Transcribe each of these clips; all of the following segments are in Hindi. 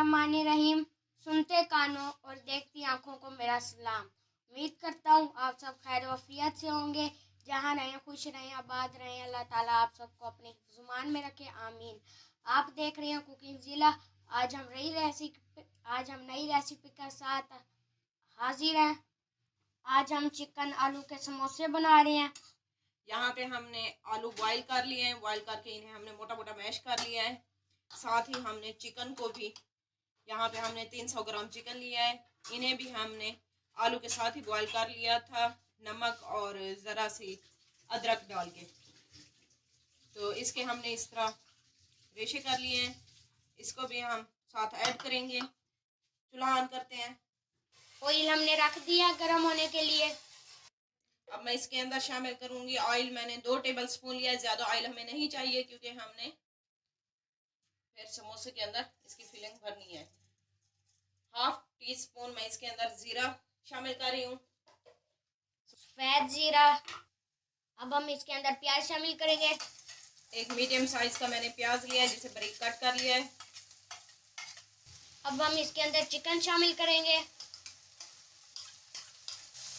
बिस्मिल्लाहिर्रहमानिर्रहीम। सुनते कानों और देखती आंखों को मेरा सलाम। उम्मीद करता हूँ आप सब खैर वफियत से होंगे। जहाँ रहें खुश रहें, आबाद रहें। अल्लाह ताला आप सबको अपने हिफ्ज़-ओ-मान में रखे, आमीन। आप देख रहे हैं कुकिंग ज़िला। आज हम नई रेसिपी के साथ हाजिर हैं। आज हम चिकन आलू के समोसे बना रहे हैं। यहाँ पे हमने आलू बॉईल कर लिए हैं। बॉईल करके इन्हें हमने मोटा मोटा मैश कर लिया है। साथ ही हमने चिकन को भी, यहाँ पे हमने 300 ग्राम चिकन लिया है। इन्हें भी हमने आलू के साथ ही बॉईल कर लिया था, नमक और ज़रा सी अदरक डाल के। तो इसके हमने इस तरह रेशे कर लिए हैं। इसको भी हम साथ ऐड करेंगे। चूल्हा ऑन करते हैं। ऑयल हमने रख दिया गर्म होने के लिए। अब मैं इसके अंदर शामिल करूंगी ऑयल। मैंने 2 टेबल स्पून लिया है। ज़्यादा ऑयल हमें नहीं चाहिए क्योंकि हमने फिर समोसे के अंदर इसकी फिलिंग भरनी है। 1/2 टीस्पून मैं इसके अंदर ज़ीरा शामिल कर रही हूँ। सफ़ेद ज़ीरा। अब हम इसके अंदर प्याज शामिल करेंगे। एक मीडियम साइज का मैंने प्याज लिया है जिसे बारीक कट कर लिया है। अब हम इसके अंदर चिकन शामिल करेंगे।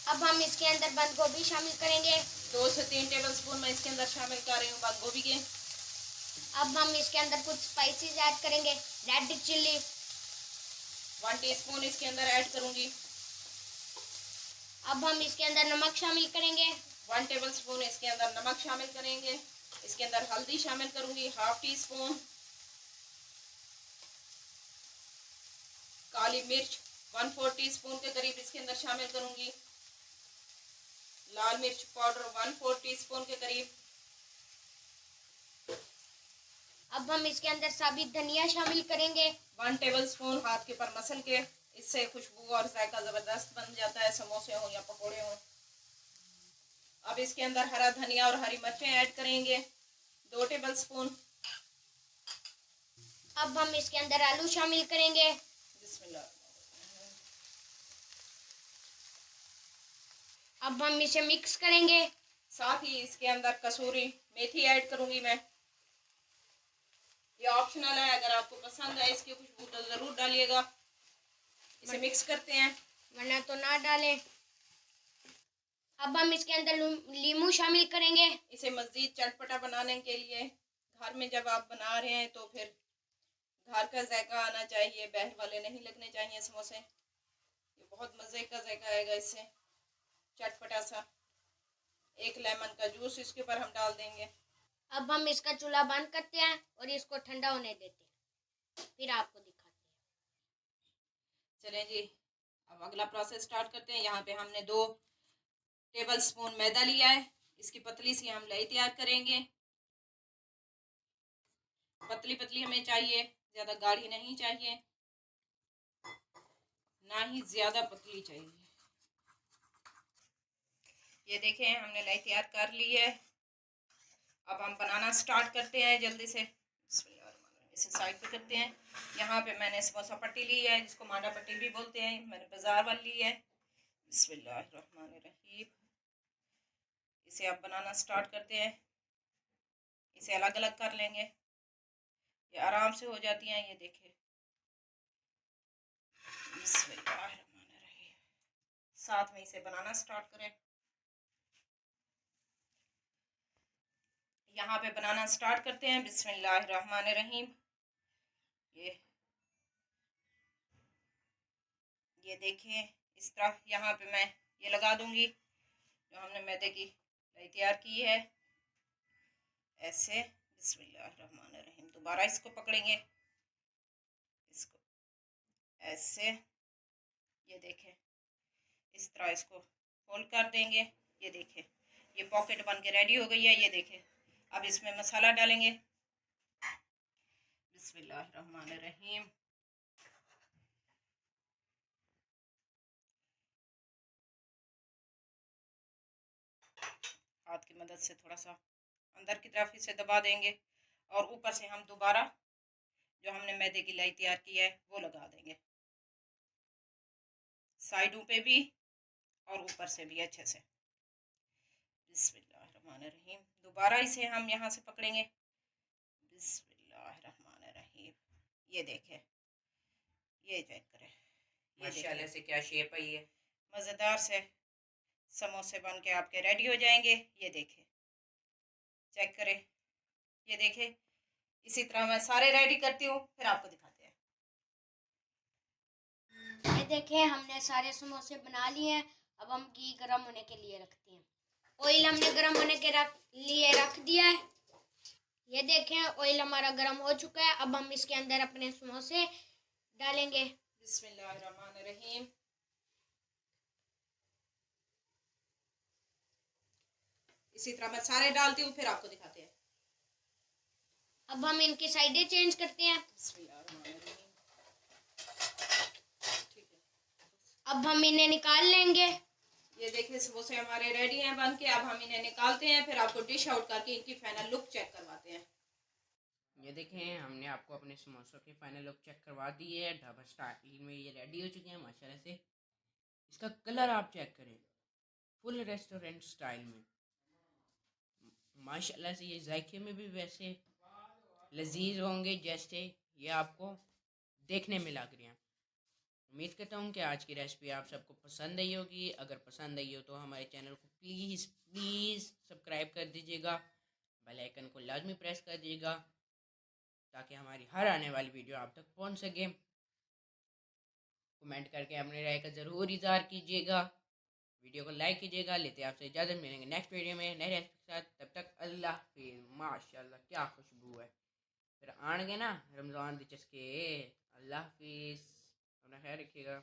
अब हम इसके अंदर बंद गोभी शामिल करेंगे। 2 से 3 टेबल स्पून मैं इसके अंदर शामिल कर रही हूँ बंद गोभी के। अब हम इसके अंदर कुछ स्पाइसेस ऐड करेंगे। रेड चिल्ली 1 टीस्पून इसके अंदर ऐड करूंगी। अब हम इसके अंदर नमक शामिल करेंगे। 1 टेबल स्पून इसके अंदर नमक शामिल करेंगे। इसके अंदर हल्दी शामिल करूंगी 1/2 टीस्पून। काली मिर्च 1/4 टीस्पून के करीब इसके अंदर शामिल करूंगी। लाल मिर्च पाउडर 1/4 टीस्पून के करीब। अब हम इसके अंदर साबित धनिया शामिल करेंगे। 1 टेबल स्पून हाथ के पर मसल के। इससे खुशबू और जायका ज़बरदस्त बन जाता है, समोसे हो या पकोड़े हो। अब इसके अंदर हरा धनिया और हरी मिर्चें ऐड करेंगे 2 टेबल स्पून। अब हम इसके अंदर आलू शामिल करेंगे। बिस्मिल्लाह। अब हम इसे मिक्स करेंगे। साथ ही इसके अंदर कसूरी मेथी ऐड करूंगी मैं। ये ऑप्शनल है, अगर आपको पसंद है इसकी खुशबू तो ज़रूर डालिएगा। इसे मिक्स करते हैं, वरना तो ना डालें। अब हम इसके अंदर नींबू शामिल करेंगे। इसे मज़ीद चटपटा बनाने के लिए घर में जब आप बना रहे हैं तो फिर घर का जायका आना चाहिए, बाहर वाले नहीं लगने चाहिए समोसे। ये बहुत मज़े का जायका आएगा इससे, चटपटा सा। 1 लेमन का जूस इसके ऊपर हम डाल देंगे। अब हम इसका चूल्हा बंद करते हैं और इसको ठंडा होने देते हैं, फिर आपको दिखाते हैं। चलें जी, अब अगला प्रोसेस स्टार्ट करते हैं। यहाँ पे हमने 2 टेबल स्पून मैदा लिया है। इसकी पतली सी हम लाई तैयार करेंगे। पतली पतली हमें चाहिए, ज़्यादा गाढ़ी नहीं चाहिए, ना ही ज़्यादा पतली चाहिए। ये देखें हमने लाई तैयार कर ली है। अब हम बनाना स्टार्ट करते हैं जल्दी से। इसे साइड पे करते हैं। यहाँ पे मैंने समोसा पट्टी ली है, जिसको मांडा पट्टी भी बोलते हैं। मैंने बाजार वाली ली है। बिस्मिल्लाहिर्रहमानिर्रहीम। इसे अब बनाना स्टार्ट करते हैं। इसे अलग अलग कर लेंगे, ये आराम से हो जाती हैं। ये देखें, बिस्मिल्लाहिर्रहमानिर्रहीम। साथ में इसे बनाना स्टार्ट करें। यहाँ पे बनाना स्टार्ट करते हैं। बिस्मिल्लाहिर्रहमानिर्रहीम। ये देखें, इस तरह यहाँ पे मैं ये लगा दूंगी जो हमने मैदे की लाई तैयार की है, ऐसे। बिस्मिल्लाहिर्रहमानिर्रहीम। दोबारा इसको पकड़ेंगे, इसको ऐसे। ये देखें, इस तरह इसको फोल्ड कर देंगे। ये देखें, ये पॉकेट बन के रेडी हो गई है। ये देखें, अब इसमें मसाला डालेंगे। बिस्मिल्लाहिर्रहमानिर्रहीम। हाथ की मदद से थोड़ा सा अंदर की तरफ इसे दबा देंगे और ऊपर से हम दोबारा जो हमने मैदे की लाई तैयार की है वो लगा देंगे, साइडों पे भी और ऊपर से भी अच्छे से। बिस्मिल्लाहिर्रहमानिर्रहीम। दोबारा इसे हम यहाँ से पकड़ेंगे। बिस्मिल्लाहिर्रहमानिर्रहीम। ये देखें, ये चेक करें, ये माशाल्लाह देखिए से क्या शेप है ये। मज़ेदार से समोसे बन के आपके रेडी हो जाएंगे। ये देखें, चेक करें, ये देखें। इसी तरह मैं सारे रेडी करती हूँ, फिर आपको दिखाते हैं। ये देखें, हमने सारे समोसे बना लिए हैं। अब हम घी गर्म होने के लिए रखते हैं। ऑयल हमने गर्म होने के लिए रख दिया है। ये देखें, ऑयल हमारा गर्म हो चुका है। अब हम इसके अंदर अपने समोसे डालेंगे। बिस्मिल्लाहिर्रहमानिर्रहीम। इसी तरह मैं सारे डालती हूँ, फिर आपको दिखाते हैं। अब हम इनकी साइडें चेंज करते हैं। बिस्मिल्लाहिर्रहमानिर्रहीम। ठीक है, अब हम इन्हें निकाल लेंगे। ये देखिए समोसे हमारे रेडी हैं बन के। अब हम इन्हें निकालते हैं, फिर आपको डिश आउट करके इनकी फाइनल लुक चेक करवाते हैं। ये देखें, हमने आपको अपने समोसों की फाइनल लुक चेक करवा दी है। ढाबा स्टाइल में ये रेडी हो चुके हैं माशाल्लाह से। इसका कलर आप चेक करें, फुल रेस्टोरेंट स्टाइल में माशाल्लाह से। ये जायके में भी वैसे लजीज होंगे जैसे ये आपको देखने में लग रहे हैं। उम्मीद करता हूँ कि आज की रेसिपी आप सबको पसंद आई होगी। अगर पसंद आई हो तो हमारे चैनल को प्लीज़ प्लीज़ सब्सक्राइब कर दीजिएगा, बेल आइकन को लाजमी प्रेस कर दीजिएगा ताकि हमारी हर आने वाली वीडियो आप तक पहुँच सके। कमेंट करके अपने राय का ज़रूर इज़हार कीजिएगा। वीडियो को लाइक कीजिएगा। लेते आपसे इजाज़त, मिलेंगे नेक्स्ट वीडियो में नए रेसिपी के साथ। तब तक अल्लाह हाफिज़। माशाल्लाह क्या खुशबू है। फिर आएंगे ना रमज़ान दी चस्के। अल्लाह हाफिज़, अपना ख्याल रखिएगा।